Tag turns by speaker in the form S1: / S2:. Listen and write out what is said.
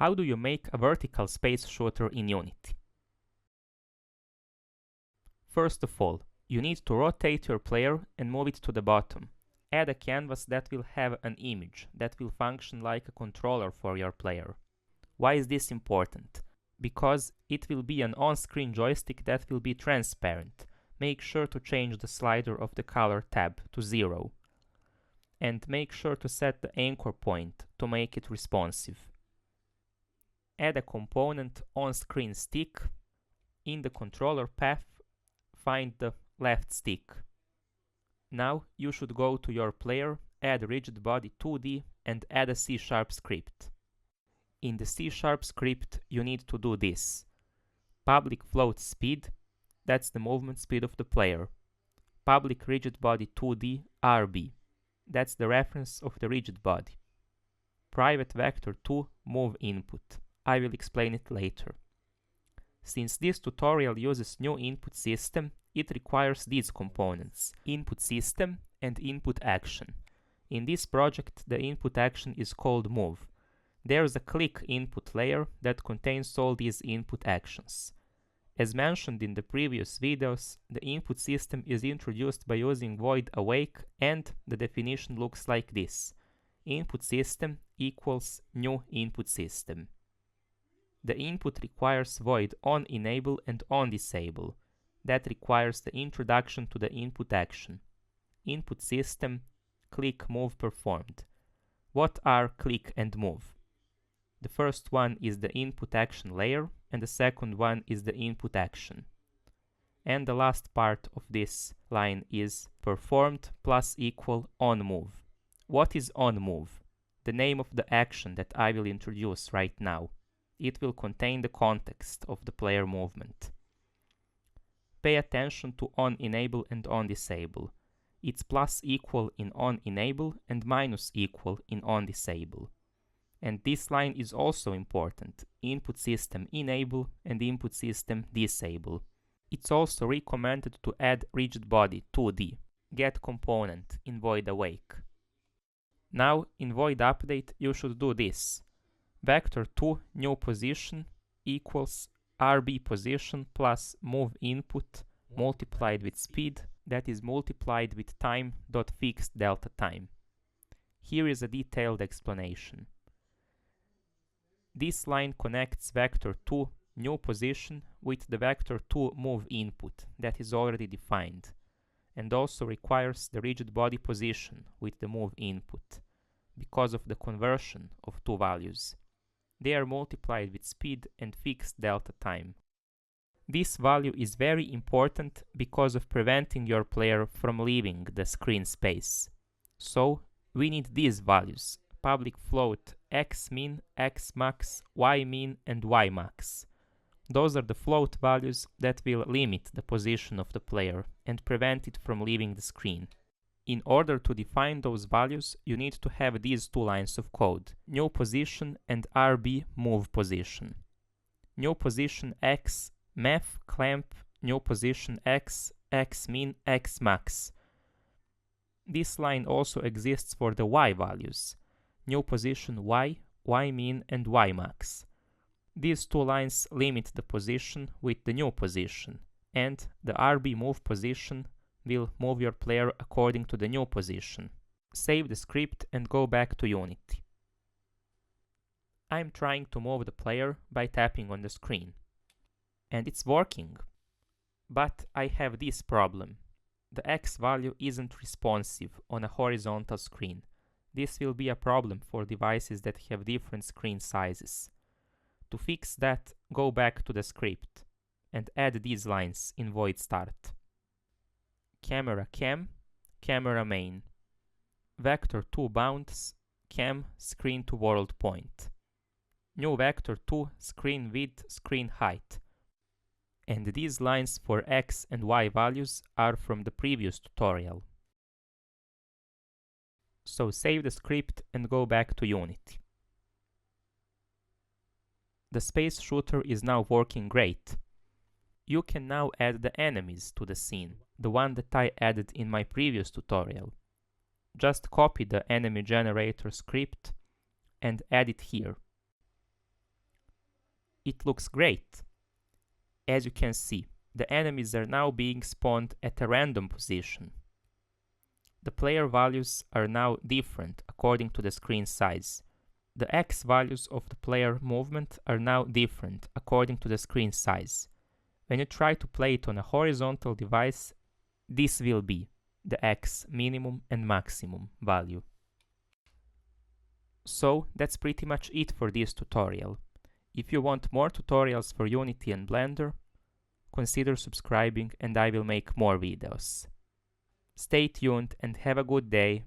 S1: How do you make a vertical space shooter in Unity? First of all, you need to rotate your player and move it to the bottom. Add a canvas that will have an image that will function like a controller for your player. Why is this important? Because it will be an on-screen joystick that will be transparent. Make sure to change the slider of the color tab to 0. And make sure to set the anchor point to make it responsive. Add a component on-screen stick. In the controller path, find the left stick. Now you should go to your player, add rigid body 2D and add a C# script. In the C# script you need to do this. Public float speed, that's the movement speed of the player. Public rigid body 2D RB, that's the reference of the rigid body. Private vector 2 move input, I will explain it later. Since this tutorial uses new input system, it requires these components, InputSystem and InputAction. In this project, the input action is called Move. There is a click input layer that contains all these input actions. As mentioned in the previous videos, the input system is introduced by using void awake, and the definition looks like this. Input system equals new input system. The input requires void OnEnable and OnDisable. That requires the introduction to the input action. InputSystem.click.move.performed. What are click and move? The first one is the input action layer, and the second one is the input action. And the last part of this line is performed plus equal OnMove. What is OnMove? The name of the action that I will introduce right now. It will contain the context of the player movement. Pay attention to OnEnable and OnDisable. It's plus equal in OnEnable and minus equal in OnDisable. And this line is also important, input system enable and input system disable. It's also recommended to add rigid body 2D, get component in void awake. Now in void update you should do this. Vector 2 new position equals RB position plus move input multiplied with speed, that is multiplied with time dot fixed delta time. Here is a detailed explanation. This line connects vector 2 new position with the vector 2 move input that is already defined, and also requires the rigid body position with the move input because of the conversion of two values. They are multiplied with speed and fixed delta time. This value is very important because of preventing your player from leaving the screen space. So we need these values, public float xmin, xmax, ymin and ymax. Those are the float values that will limit the position of the player and prevent it from leaving the screen. In order to define those values, you need to have these two lines of code, new position and RB move position. New position x, mef, clamp, new position x, xmin, xmax. This line also exists for the y values, new position y, ymin and ymax. These two lines limit the position with the new position, and the RB move position will move your player according to the new position. Save the script and go back to Unity. I'm trying to move the player by tapping on the screen. And it's working. But I have this problem. The X value isn't responsive on a horizontal screen. This will be a problem for devices that have different screen sizes. To fix that, go back to the script and add these lines in void start. Camera cam, camera main. Vector 2 bounds, cam, screen to world point. New vector 2 screen width, screen height. And these lines for X and Y values are from the previous tutorial. So save the script and go back to Unity. The space shooter is now working great. You can now add the enemies to the scene, the one that I added in my previous tutorial. Just copy the enemy generator script and add it here. it looks great. As you can see, the enemies are now being spawned at a random position. The player values are now different according to the screen size. The X values of the player movement are now different according to the screen size. When you try to play it on a horizontal device, this will be the X minimum and maximum value. So that's pretty much it for this tutorial. If you want more tutorials for Unity and Blender, consider subscribing and I will make more videos. Stay tuned and have a good day.